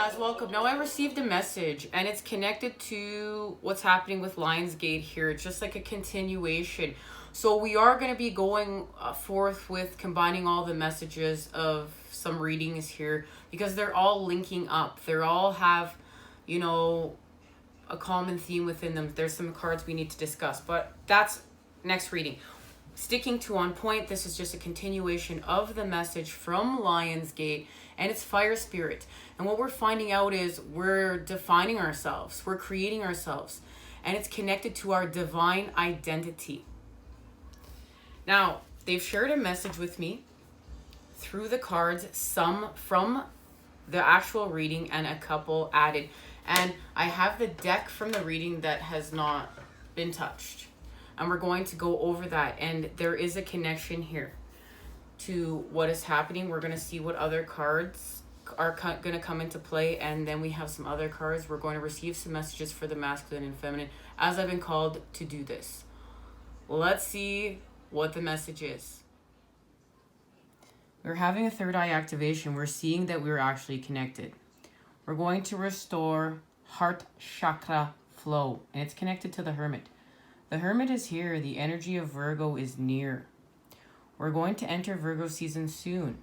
guys, welcome. Now I received a message and it's connected to what's happening with Lionsgate here. It's just like a continuation. So we are going to be going forth with combining all the messages of some readings here because they're all linking up. They all have, you know, a common theme within them. There's some cards we need to discuss, but that's next reading. Sticking to on point, this is just a continuation of the message from Lionsgate, and it's fire spirit. And what we're finding out is we're defining ourselves, we're creating ourselves, and it's connected to our divine identity. Now, they've shared a message with me through the cards, some from the actual reading and a couple added. And I have the deck from the reading that has not been touched. And we're going to go over that. And there is a connection here to what is happening. We're going to see what other cards are going to come into play. And then we have some other cards. We're going to receive some messages for the masculine and feminine as I've been called to do this. Let's see what the message is. We're having a third eye activation. We're seeing that we're actually connected. We're going to restore heart chakra flow. And it's connected to the Hermit. The Hermit is here. The energy of Virgo is near. We're going to enter Virgo season soon.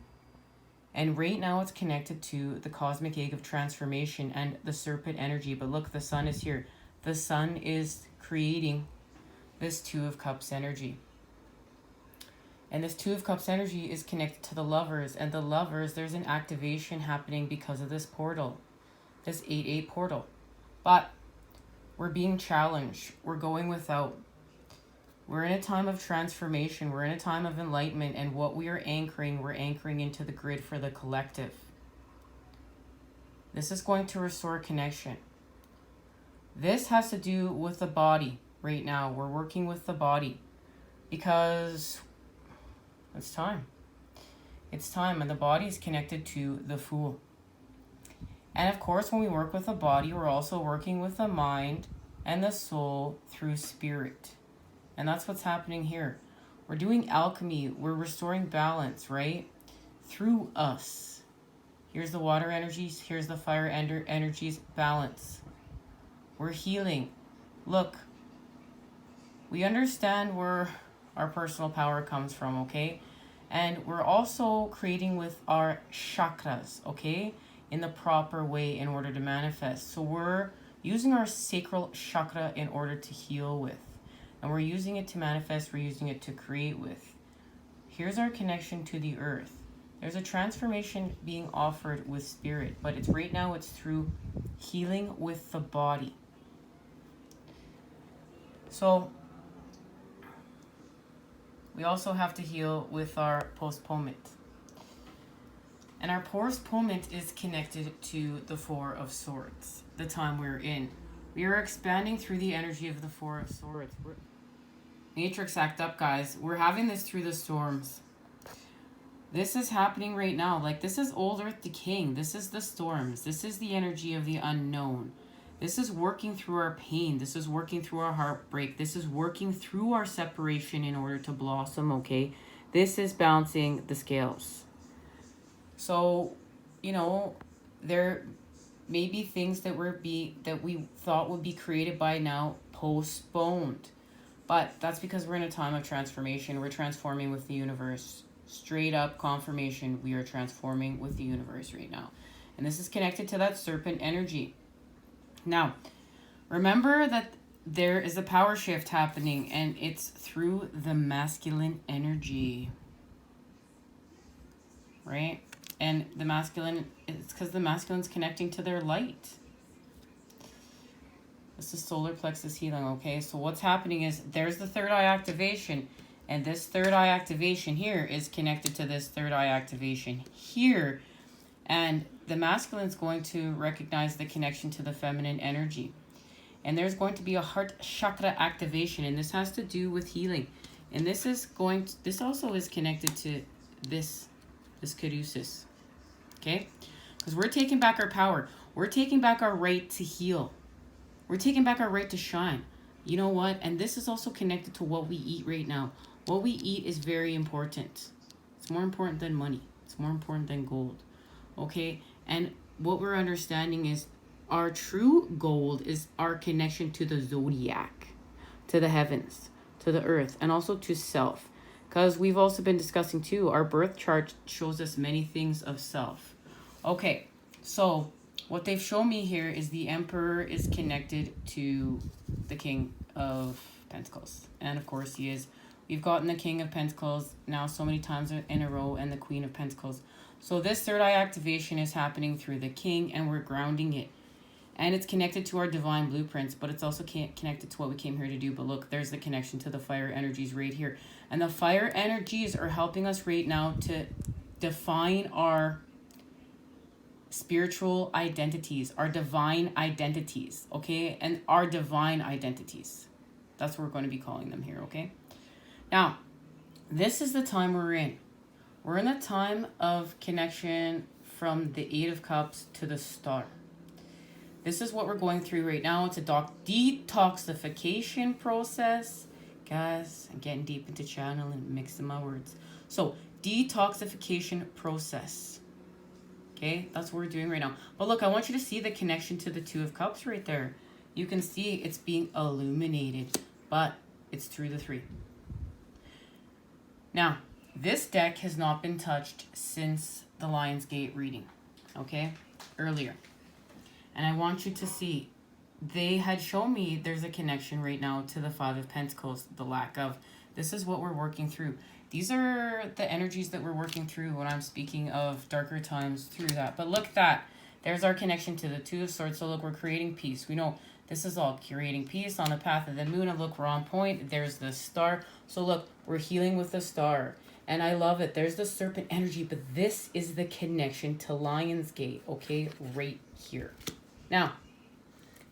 And right now it's connected to the cosmic egg of transformation and the serpent energy. But look, the sun is here. The sun is creating this Two of Cups energy. And this Two of Cups energy is connected to the Lovers. And the Lovers, there's an activation happening because of this portal. This 8-8 portal. But we're being challenged. We're going without. We're in a time of transformation. We're in a time of enlightenment. And what we are anchoring, we're anchoring into the grid for the collective. This is going to restore connection. This has to do with the body right now. We're working with the body because it's time. It's time. And the body is connected to the Fool. And of course, when we work with the body, we're also working with the mind and the soul through spirit. And that's what's happening here. We're doing alchemy. We're restoring balance, right? Through us. Here's the water energies. Here's the fire energies. Balance. We're healing. Look, we understand where our personal power comes from, okay? And we're also creating with our chakras, okay? In the proper way in order to manifest. So we're using our sacral chakra in order to heal with. And we're using it to manifest. We're using it to create with. Here's our connection to the earth. There's a transformation being offered with spirit. But it's right now it's through healing with the body. So we also have to heal with our postponement. And our postponement is connected to the Four of Swords, the time we're in. We are expanding through the energy of the Four of Swords. Matrix act up, guys. We're having this through the storms. This is happening right now. Like, this is old earth decaying. This is the storms. This is the energy of the unknown. This is working through our pain. This is working through our heartbreak. This is working through our separation in order to blossom, okay? This is balancing the scales. So, you know, there may be things that we thought would be created by now postponed. But that's because we're in a time of transformation. We're transforming with the universe. Straight up confirmation, we are transforming with the universe right now. And this is connected to that serpent energy. Now, remember that there is a power shift happening, and it's through the masculine energy. Right? And the masculine, it's because the masculine's connecting to their light. This is solar plexus healing, okay? So what's happening is there's the third eye activation. And this third eye activation here is connected to this third eye activation here. And the masculine's going to recognize the connection to the feminine energy. And there's going to be a heart chakra activation. And this has to do with healing. And this also is connected to this caduceus. Okay? Because we're taking back our power. We're taking back our right to heal. We're taking back our right to shine. You know what? And this is also connected to what we eat right now. What we eat is very important. It's more important than money. It's more important than gold. Okay? And what we're understanding is our true gold is our connection to the zodiac, to the heavens, to the earth, and also to self. Because we've also been discussing too, our birth chart shows us many things of self. Okay, so what they've shown me here is the Emperor is connected to the King of Pentacles. And of course he is. We've gotten the King of Pentacles now so many times in a row, and the Queen of Pentacles. So this third eye activation is happening through the King, and we're grounding it. And it's connected to our divine blueprints, but it's also connected to what we came here to do. But look, there's the connection to the fire energies right here. And the fire energies are helping us right now to define our spiritual identities, our divine identities, okay? And our divine identities. That's what we're going to be calling them here, okay? Now, this is the time we're in. We're in the time of connection from the Eight of Cups to the Star. This is what we're going through right now. It's a detoxification process. Guys, I'm getting deep into channel and mixing my words. So, detoxification process. Okay, that's what we're doing right now. But look, I want you to see the connection to the Two of Cups right there. You can see it's being illuminated, but it's through the three. Now, this deck has not been touched since the Lionsgate reading, okay, earlier. And I want you to see, they had shown me there's a connection right now to the Five of Pentacles, the lack of. This is what we're working through. These are the energies that we're working through when I'm speaking of darker times through that. But look at that. There's our connection to the Two of Swords. So look, we're creating peace. We know this is all creating peace on the path of the moon. And look, we're on point. There's the star. So look, we're healing with the star. And I love it. There's the serpent energy. But this is the connection to Lionsgate, okay, right here. Now,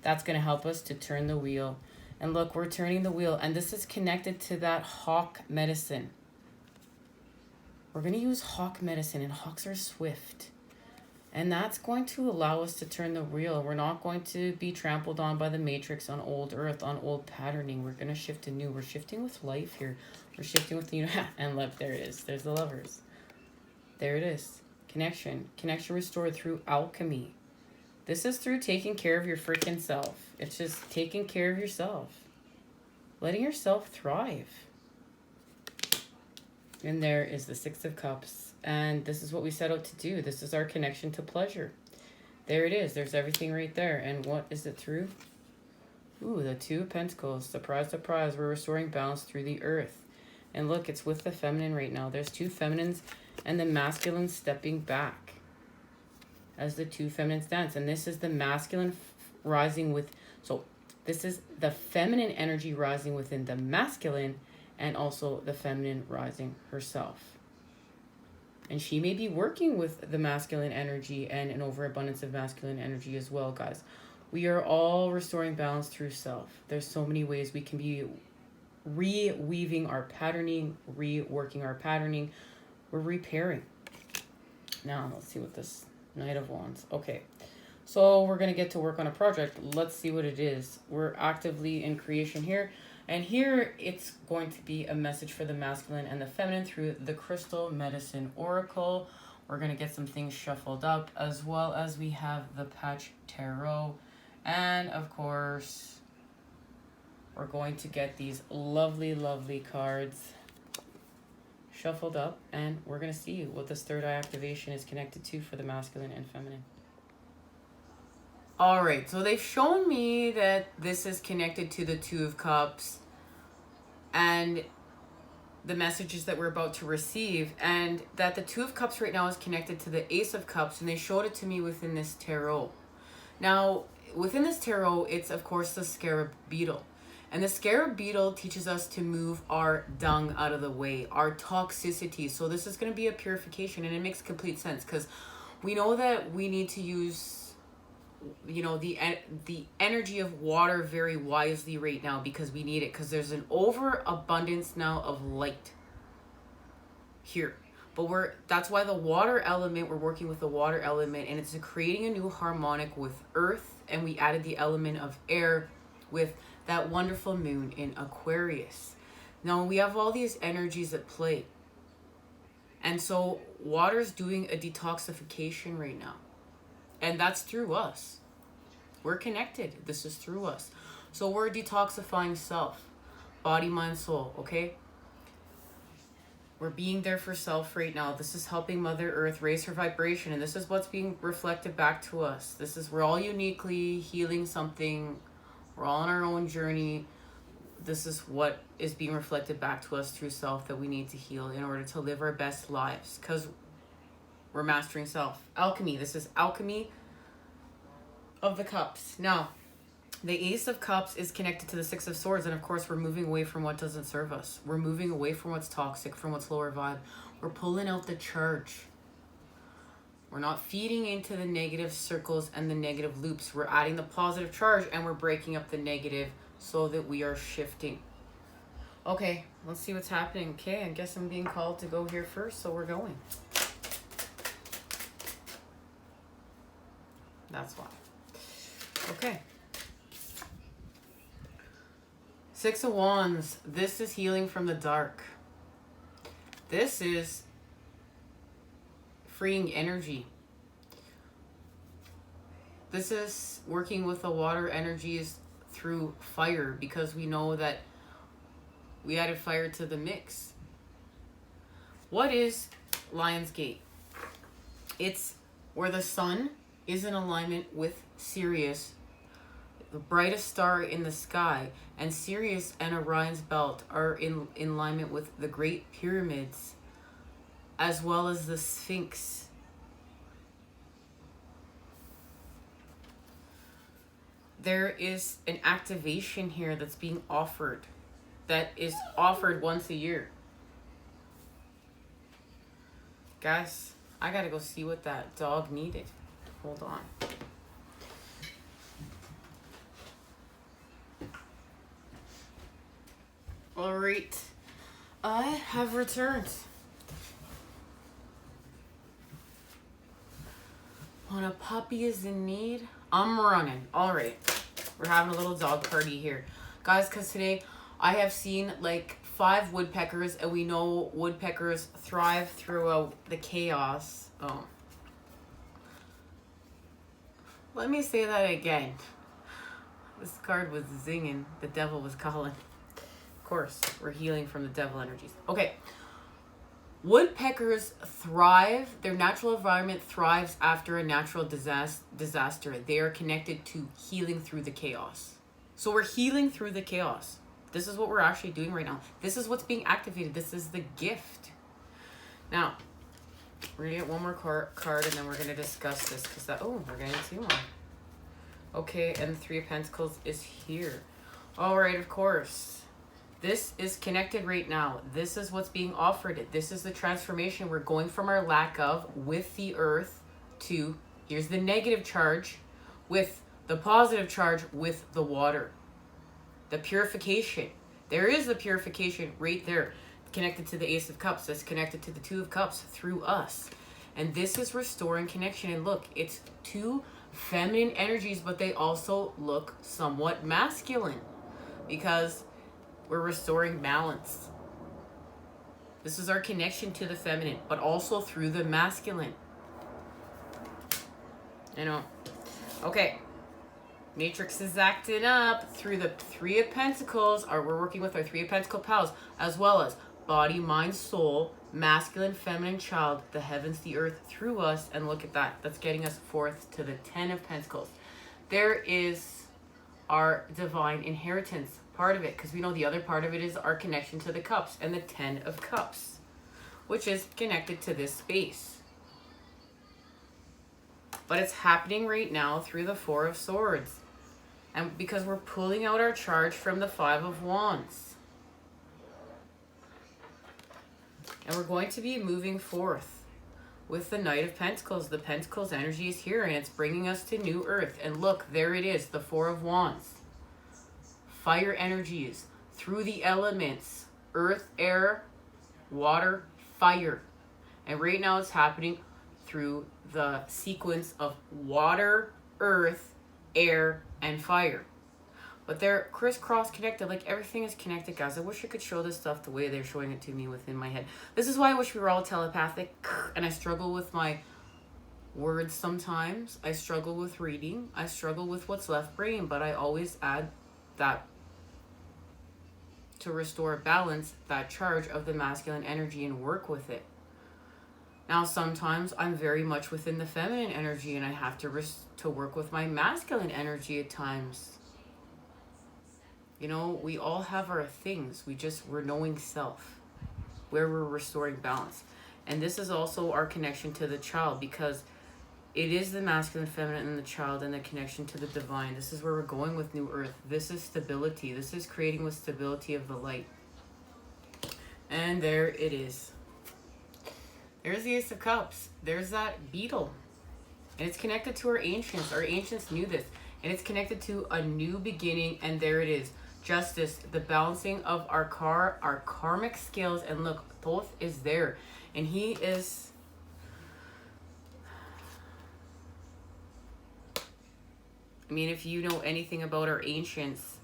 that's going to help us to turn the wheel. And look, we're turning the wheel. And this is connected to that hawk medicine. We're going to use hawk medicine. And hawks are swift. And that's going to allow us to turn the wheel. We're not going to be trampled on by the matrix, on old earth, on old patterning. We're going to shift to new. We're shifting with life here. We're shifting with, and look, there it is. There's the lovers. There it is. Connection. Connection restored through alchemy. This is through taking care of your freaking self. It's just taking care of yourself. Letting yourself thrive. And there is the Six of Cups. And this is what we set out to do. This is our connection to pleasure. There it is. There's everything right there. And what is it through? Ooh, the Two of Pentacles. Surprise, surprise. We're restoring balance through the earth. And look, it's with the feminine right now. There's two feminines and the masculine stepping back as the two feminines dance. And this is the masculine rising with... So this is the feminine energy rising within the masculine, and also the feminine rising herself. And she may be working with the masculine energy and an overabundance of masculine energy as well, guys. We are all restoring balance through self. There's so many ways we can be reweaving our patterning, reworking our patterning. We're repairing. Now, let's see what this Knight of Wands. Okay, so we're going to get to work on a project. Let's see what it is. We're actively in creation here. And here it's going to be a message for the masculine and the feminine through the Crystal Medicine Oracle. We're going to get some things shuffled up, as well as we have the Patch Tarot. And of course, we're going to get these lovely, lovely cards shuffled up. And we're going to see what this third eye activation is connected to for the masculine and feminine. All right, so they've shown me that this is connected to the Two of Cups and the messages that we're about to receive, and that the Two of Cups right now is connected to the Ace of Cups, and they showed it to me within this tarot. Now, within this tarot, it's, of course, the Scarab Beetle. And the Scarab Beetle teaches us to move our dung out of the way, our toxicity. So this is going to be a purification, and it makes complete sense because we know that we need to use the energy of water very wisely right now, because we need it, because there's an overabundance now of light here. But that's why the water element, we're working with the water element, and it's creating a new harmonic with earth, and we added the element of air with that wonderful moon in Aquarius. Now we have all these energies at play, and so water's doing a detoxification right now. And that's through us. We're connected. This is through us. So we're detoxifying self, body, mind, soul, okay? We're being there for self right now. This is helping Mother Earth raise her vibration, and this is what's being reflected back to us. This is, we're all uniquely healing something. We're all on our own journey. This is what is being reflected back to us through self that we need to heal in order to live our best lives, because we're mastering self. Alchemy. This is alchemy of the cups. Now, the Ace of Cups is connected to the Six of Swords, and of course we're moving away from what doesn't serve us. We're moving away from what's toxic, from what's lower vibe. We're pulling out the charge. We're not feeding into the negative circles and the negative loops. We're adding the positive charge, and we're breaking up the negative so that we are shifting. Okay, let's see what's happening. Okay, I guess I'm being called to go here first, so we're going. That's why. Okay. Six of Wands. This is healing from the dark. This is freeing energy. This is working with the water energies through fire, because we know that we added fire to the mix. What is Lion's Gate? It's where the sun is in alignment with Sirius, the brightest star in the sky, and Sirius and Orion's belt are in alignment with the Great Pyramids, as well as the Sphinx. There is an activation here that's being offered, that is offered once a year. Guys, I gotta go see what that dog needed. Hold on. All right, I have returned. When a puppy is in need, I'm running. All right, we're having a little dog party here, guys, because today I have seen like 5 woodpeckers, and we know woodpeckers thrive throughout the chaos. Oh, let me say that again. This card was zinging. The devil was calling. Of course, we're healing from the devil energies. Okay. Woodpeckers thrive. Their natural environment thrives after a natural disaster. They are connected to healing through the chaos. So we're healing through the chaos. This is what we're actually doing right now. This is what's being activated. This is the gift. Now, we're going to get one more card, and then we're going to discuss this. We're getting 2 more. Okay, and the 3 of Pentacles is here. All right, of course. This is connected right now. This is what's being offered. This is the transformation. We're going from our lack of with the earth to, here's the negative charge, with the positive charge with the water. The purification. There is the purification right there, connected to the Ace of Cups. That's connected to the 2 of Cups through us. And this is restoring connection. And look, it's 2 feminine energies, but they also look somewhat masculine, because we're restoring balance. This is our connection to the feminine, but also through the masculine. You know. Okay. Matrix is acting up through the 3 of Pentacles. We're working with our 3 of Pentacle pals, as well as body, mind, soul, masculine, feminine, child, the heavens, the earth, through us. And look at that. That's getting us forth to the 10 of Pentacles. There is our divine inheritance part of it, because we know the other part of it is our connection to the cups and the 10 of Cups, which is connected to this space. But it's happening right now through the 4 of Swords, and because we're pulling out our charge from the 5 of Wands, and we're going to be moving forth with the Knight of Pentacles. The Pentacles energy is here, and it's bringing us to new earth. And look, there it is, the 4 of Wands. Fire energies through the elements, earth, air, water, fire. And right now it's happening through the sequence of water, earth, air, and fire. But they're crisscross connected, like everything is connected, guys. I wish I could show this stuff the way they're showing it to me within my head. This is why I wish we were all telepathic, and I struggle with my Words sometimes. I struggle with reading. I struggle with what's left brain, but I always add that to restore balance, that charge of the masculine energy and work with it. Now, sometimes I'm very much within the feminine energy and I have to work with my masculine energy at times. You know, we all have our things. We're knowing self, where we're restoring balance. And this is also our connection to the child, because it is the masculine, feminine, and the child, and the connection to the divine. This is where we're going with New Earth. This is stability. This is creating with stability of the light. And there it is. There's the Ace of Cups. There's that beetle. And it's connected to our ancients. Our ancients knew this. And it's connected to a new beginning. And there it is. Justice, the balancing of our karmic scales. And look, Thoth is there. And he is... I mean, if you know anything about our ancients,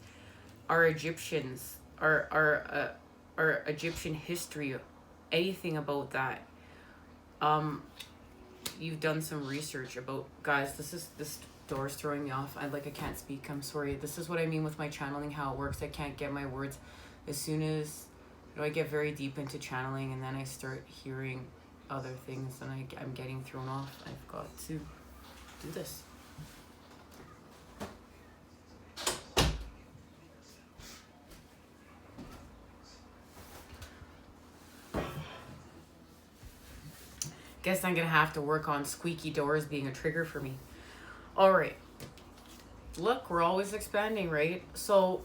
our Egyptians, our Egyptian history, anything about that, you've done some research about, guys, this door's throwing me off. I can't speak. I'm sorry. This is what I mean with my channeling, how it works. I can't get my words. As soon as I get very deep into channeling, and then I start hearing other things, and I'm getting thrown off. I've got to do this. Guess I'm gonna have to work on squeaky doors being a trigger for me. All right. Look, we're always expanding, right? So,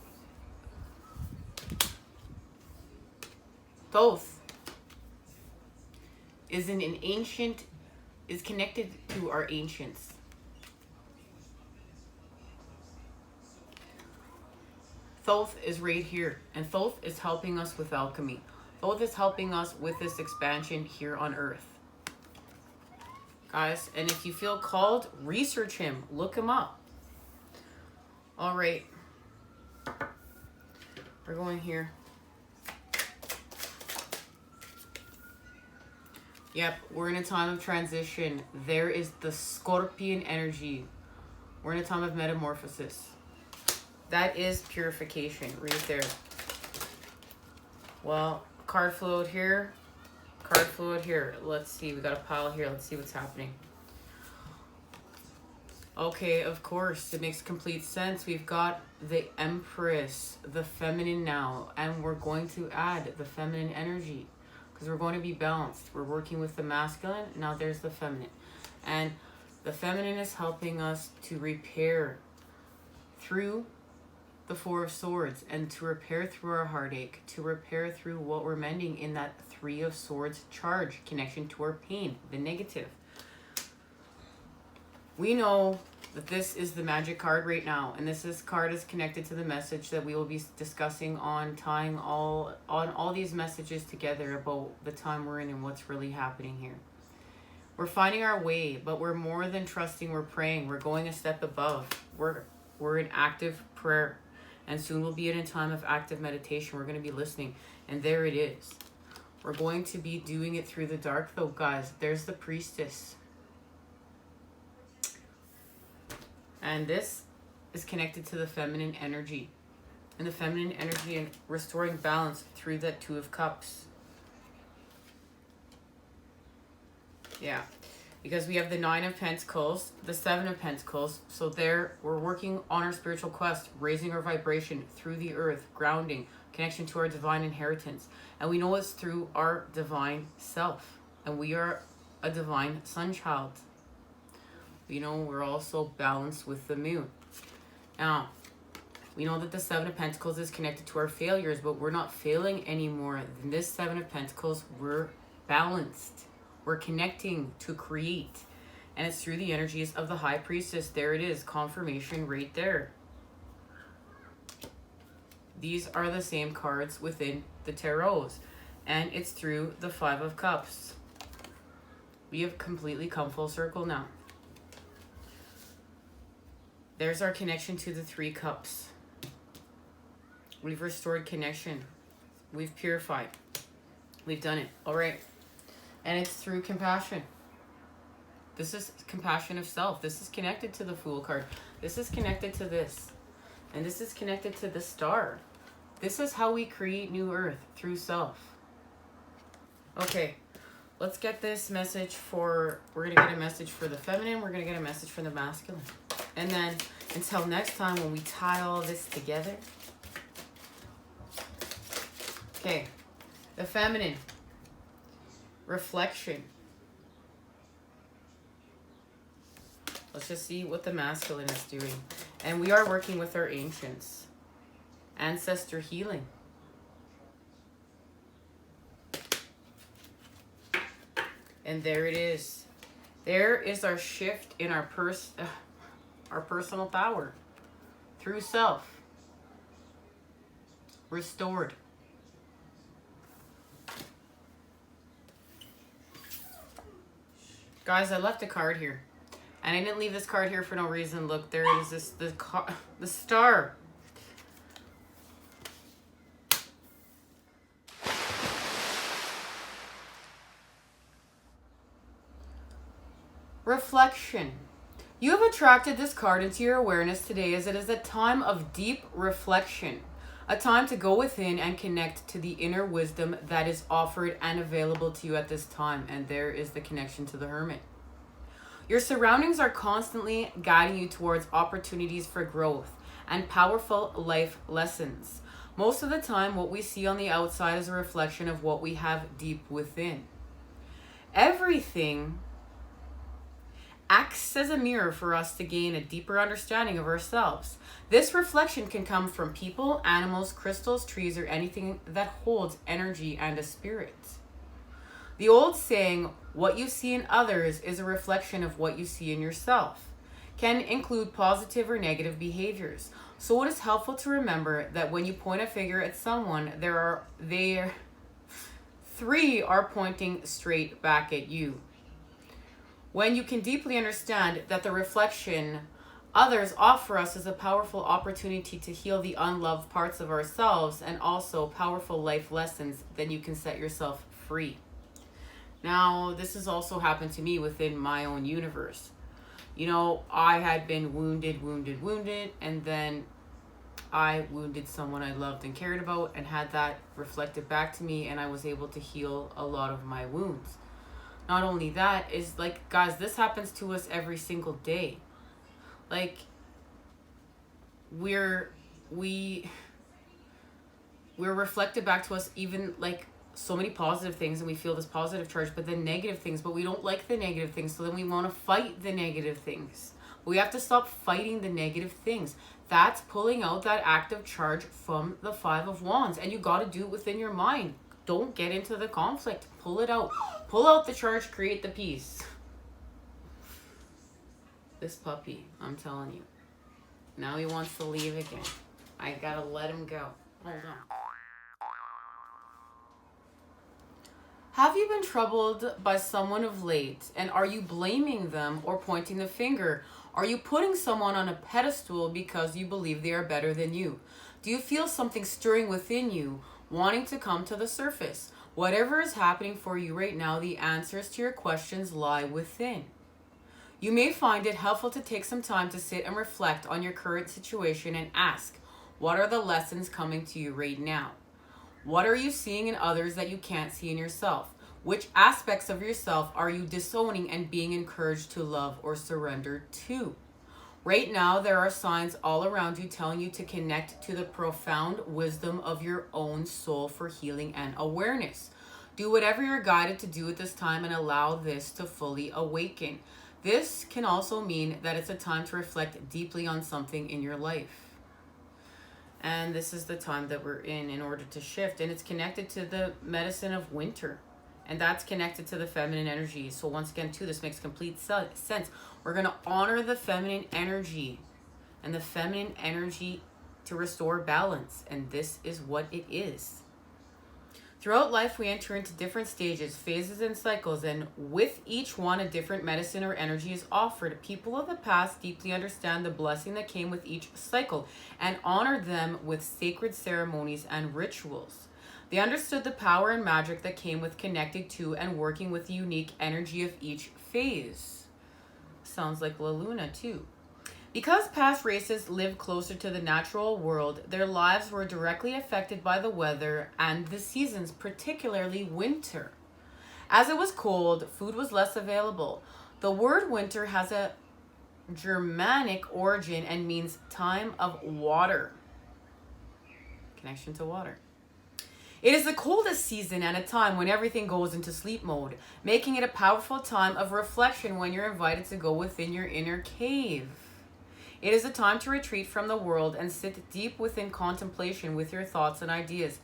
Thoth is is connected to our ancients. Thoth is right here, and Thoth is helping us with alchemy. Thoth is helping us with this expansion here on Earth. Guys, and if you feel called, research him, look him up. All right, we're going here. Yep, we're in a time of transition. There is the Scorpion energy. We're in a time of metamorphosis. That is purification right there. Well, card flew out here. Card flew out here. Let's see. We got a pile here. Let's see what's happening. Okay, of course. It makes complete sense. We've got the Empress, the feminine now. And we're going to add the feminine energy, because we're going to be balanced. We're working with the masculine. Now there's the feminine. And the feminine is helping us to repair through the Four of Swords, and to repair through our heartache, to repair through what we're mending in that Three of Swords charge, connection to our pain, the negative. We know that this is the magic card right now, and this card is connected to the message that we will be discussing on tying all these messages together about the time we're in and what's really happening here. We're finding our way, but we're more than trusting. We're praying. We're going a step above. We're in active prayer. And soon we'll be in a time of active meditation. We're going to be listening. And there it is. We're going to be doing it through the dark, though, guys. There's the Priestess. And this is connected to the feminine energy. And the feminine energy and restoring balance through that Two of Cups. Yeah. Because we have the Nine of Pentacles, the Seven of Pentacles. So there, we're working on our spiritual quest, raising our vibration through the earth, grounding, connection to our divine inheritance. And we know it's through our divine self. And we are a divine sun child. You know, we're also balanced with the moon. Now, we know that the Seven of Pentacles is connected to our failures, but we're not failing anymore. In this Seven of Pentacles, we're balanced. We're connecting to create. And it's through the energies of the High Priestess. There it is. Confirmation right there. These are the same cards within the tarots. And it's through the Five of Cups. We have completely come full circle now. There's our connection to the Three Cups. We've restored connection. We've purified. We've done it. All right. And it's through compassion. This is compassion of self. This is connected to the Fool card. This is connected to this. And this is connected to the Star. This is how we create new earth, through self. Okay, let's get this message for, we're going to get a message for the feminine, we're going to get a message for the masculine. And then until next time when we tie all this together. Okay, the feminine, reflection. Let's just see what the masculine is doing. And we are working with our ancients. Ancestor healing. And there it is. There is our shift in our personal power. Through self. Restored. Guys, I left a card here. And I didn't leave this card here for no reason. Look, there is this, the Star. Reflection. You have attracted this card into your awareness today as it is a time of deep reflection. A time to go within and connect to the inner wisdom that is offered and available to you at this time. And there is the connection to the Hermit. Your surroundings are constantly guiding you towards opportunities for growth and powerful life lessons. Most of the time, what we see on the outside is a reflection of what we have deep within. Everything acts as a mirror for us to gain a deeper understanding of ourselves. This reflection can come from people, animals, crystals, trees, or anything that holds energy and a spirit. The old saying, what you see in others is a reflection of what you see in yourself, can include positive or negative behaviors. So it is helpful to remember that when you point a finger at someone, three are pointing straight back at you. When you can deeply understand that the reflection others offer us is a powerful opportunity to heal the unloved parts of ourselves and also powerful life lessons, then you can set yourself free. Now, this has also happened to me within my own universe. You know, I had been wounded, and then I wounded someone I loved and cared about and had that reflected back to me, and I was able to heal a lot of my wounds. Not only that, is like, guys, this happens to us every single day. Like, we're reflected back to us, even like so many positive things, and we feel this positive charge, but then negative things, but we don't like the negative things, so then we want to fight the negative things. We have to stop fighting the negative things. That's pulling out that active charge from the Five of Wands, and you got to do it within your mind. Don't get into the conflict. Pull it out. Pull out the charge, create the peace. This puppy, I'm telling you. Now he wants to leave again. I gotta let him go. Hold on. Have you been troubled by someone of late, and are you blaming them or pointing the finger? Are you putting someone on a pedestal because you believe they are better than you? Do you feel something stirring within you, wanting to come to the surface? Whatever is happening for you right now, the answers to your questions lie within. You may find it helpful to take some time to sit and reflect on your current situation and ask, what are the lessons coming to you right now? What are you seeing in others that you can't see in yourself? Which aspects of yourself are you disowning and being encouraged to love or surrender to? Right now, there are signs all around you telling you to connect to the profound wisdom of your own soul for healing and awareness. Do whatever you're guided to do at this time and allow this to fully awaken. This can also mean that it's a time to reflect deeply on something in your life. And this is the time that we're in order to shift. And it's connected to the medicine of winter. And that's connected to the feminine energy. So once again, too, this makes complete sense. We're going to honor the feminine energy. And the feminine energy to restore balance. And this is what it is. Throughout life, we enter into different stages, phases, and cycles, and with each one, a different medicine or energy is offered. People of the past deeply understand the blessing that came with each cycle and honored them with sacred ceremonies and rituals. They understood the power and magic that came with connecting to and working with the unique energy of each phase. sounds like La Luna too. Because past races lived closer to the natural world, their lives were directly affected by the weather and the seasons, particularly winter. As it was cold, food was less available. The word winter has a Germanic origin and means time of water. Connection to water. It is the coldest season and a time when everything goes into sleep mode, making it a powerful time of reflection when you're invited to go within your inner cave. It is a time to retreat from the world and sit deep within contemplation with your thoughts and ideas,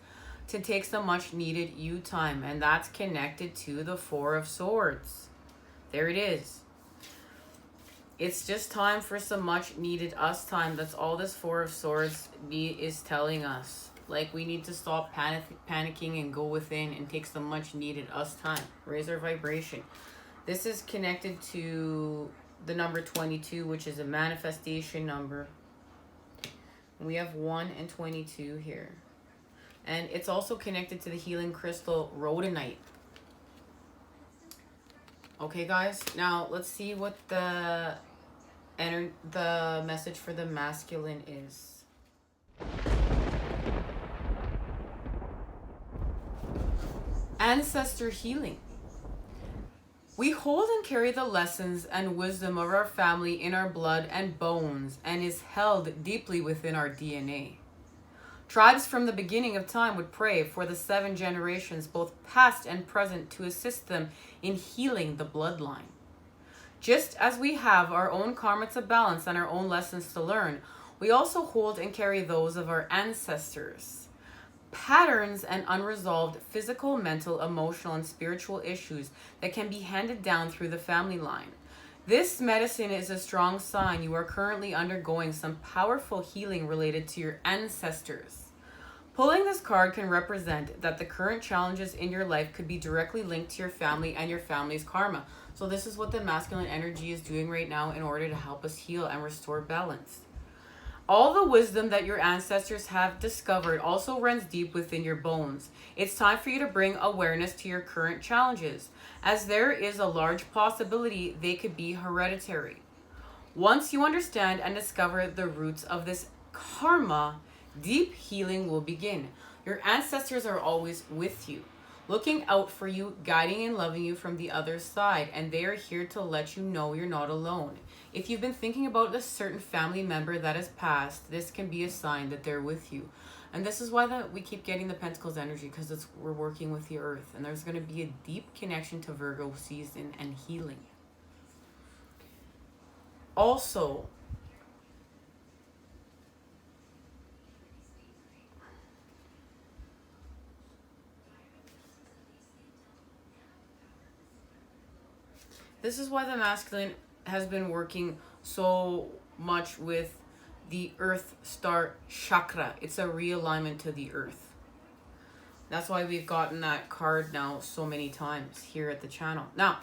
to take some much needed you time, and that's connected to the Four of Swords. There it is. It's just time for some much needed us time. That's all this Four of Swords is telling us. Like, we need to stop panicking and go within and take some much needed us time. Raise our vibration. This is connected to the number 22, which is a manifestation number. We have 1 and 22 here. And it's also connected to the healing crystal rhodonite. Okay, guys. Now, let's see what the message for the masculine is. Ancestor healing. We hold and carry the lessons and wisdom of our family in our blood and bones, and is held deeply within our DNA. Tribes from the beginning of time would pray for the 7 generations, both past and present, to assist them in healing the bloodline. Just as we have our own karma to balance and our own lessons to learn, we also hold and carry those of our ancestors. Patterns and unresolved physical, mental, emotional, and spiritual issues that can be handed down through the family line. This medicine is a strong sign you are currently undergoing some powerful healing related to your ancestors. Pulling this card can represent that the current challenges in your life could be directly linked to your family and your family's karma. So this is what the masculine energy is doing right now in order to help us heal and restore balance. All the wisdom that your ancestors have discovered also runs deep within your bones. It's time for you to bring awareness to your current challenges, as there is a large possibility they could be hereditary. Once you understand and discover the roots of this karma, deep healing will begin. Your ancestors are always with you, looking out for you, guiding and loving you from the other side, and they are here to let you know you're not alone. If you've been thinking about a certain family member that has passed, this can be a sign that they're with you. And this is why we keep getting the Pentacles energy, because we're working with the earth, and there's going to be a deep connection to Virgo season and healing. Also, this is why the masculine has been working so much with the earth star chakra. It's a realignment to the earth. That's why we've gotten that card now so many times here at the channel. Now,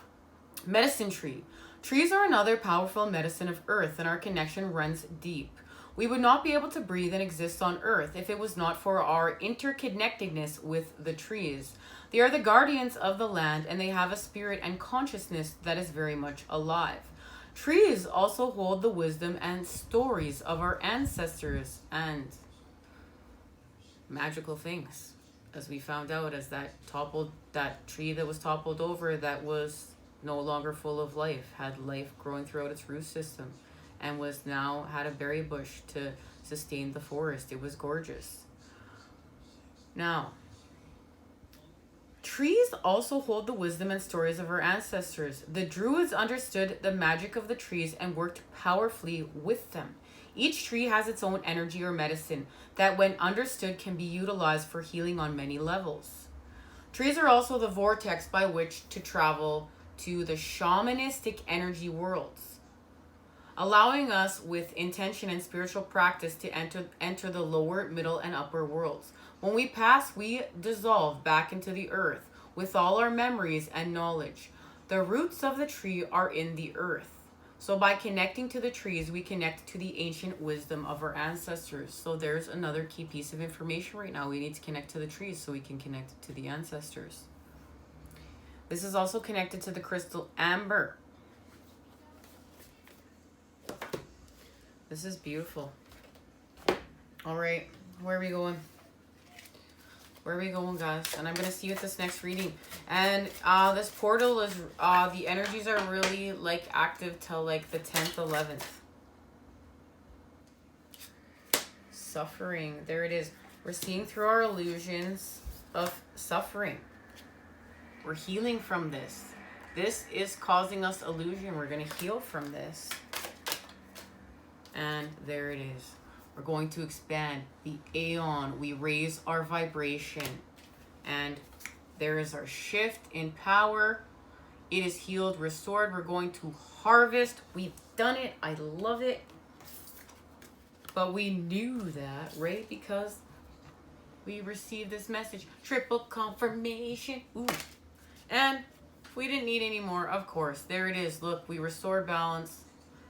medicine tree. Trees are another powerful medicine of earth, and our connection runs deep. We would not be able to breathe and exist on earth if it was not for our interconnectedness with the trees. They are the guardians of the land, and they have a spirit and consciousness that is very much alive. Trees also hold the wisdom and stories of our ancestors and magical things, as we found out, as that tree that was toppled over, that was no longer full of life, had life growing throughout its root system, and had a berry bush to sustain the forest. It was gorgeous. Now, trees also hold the wisdom and stories of our ancestors. The Druids understood the magic of the trees and worked powerfully with them. Each tree has its own energy or medicine that, when understood, can be utilized for healing on many levels. Trees are also the vortex by which to travel to the shamanistic energy worlds, allowing us with intention and spiritual practice to enter the lower, middle, and upper worlds. When we pass, we dissolve back into the earth with all our memories and knowledge. The roots of the tree are in the earth. So by connecting to the trees, we connect to the ancient wisdom of our ancestors. So there's another key piece of information right now. We need to connect to the trees so we can connect to the ancestors. This is also connected to the crystal amber. This is beautiful. All right, where are we going? Where are we going, guys? And I'm going to see you at this next reading. And this portal is, the energies are really like active till like the 10th, 11th. Suffering. There it is. We're seeing through our illusions of suffering. We're healing from this. This is causing us illusion. We're going to heal from this. And there it is. We're going to expand the aeon. We raise our vibration. And there is our shift in power. It is healed, restored. We're going to harvest. We've done it. I love it. But we knew that, right? Because we received this message. Triple confirmation. Ooh. And we didn't need any more, of course. There it is. Look, we restored balance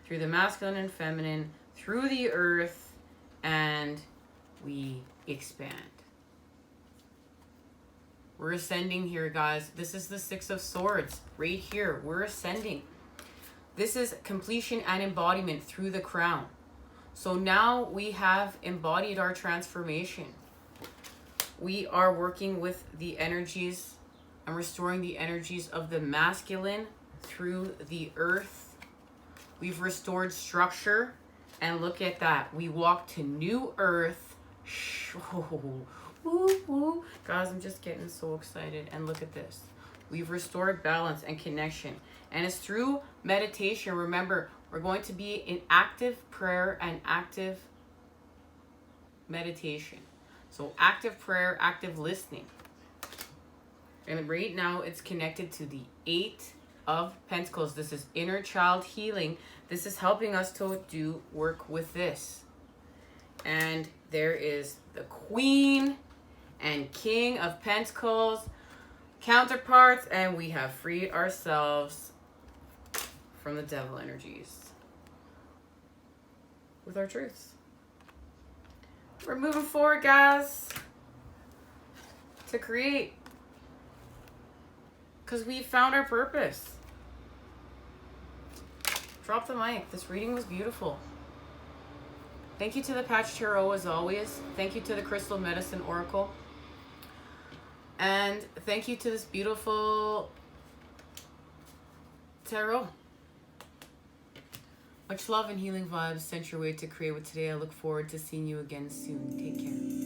through the masculine and feminine, through the earth, and we expand. We're ascending here, guys. This is the Six of Swords right here. We're ascending. This is completion and embodiment through the crown. So now we have embodied our transformation. We are working with the energies and restoring the energies of the masculine through the earth. We've restored structure. And look at that. We walk to new earth. Guys, I'm just getting so excited. And look at this. We've restored balance and connection. And it's through meditation. Remember, we're going to be in active prayer and active meditation. So active prayer, active listening. And right now it's connected to the 8 of Pentacles. This is inner child healing. This is helping us to do work with this. And there is the Queen and King of Pentacles counterparts, and we have freed ourselves from the devil energies with our truths. We're moving forward, guys, to create, because we found our purpose. Drop the mic. This reading was beautiful. Thank you to the Patch Tarot as always. Thank you to the Crystal Medicine Oracle. And thank you to this beautiful tarot. Much love and healing vibes sent your way to create with today. I look forward to seeing you again soon. Take care.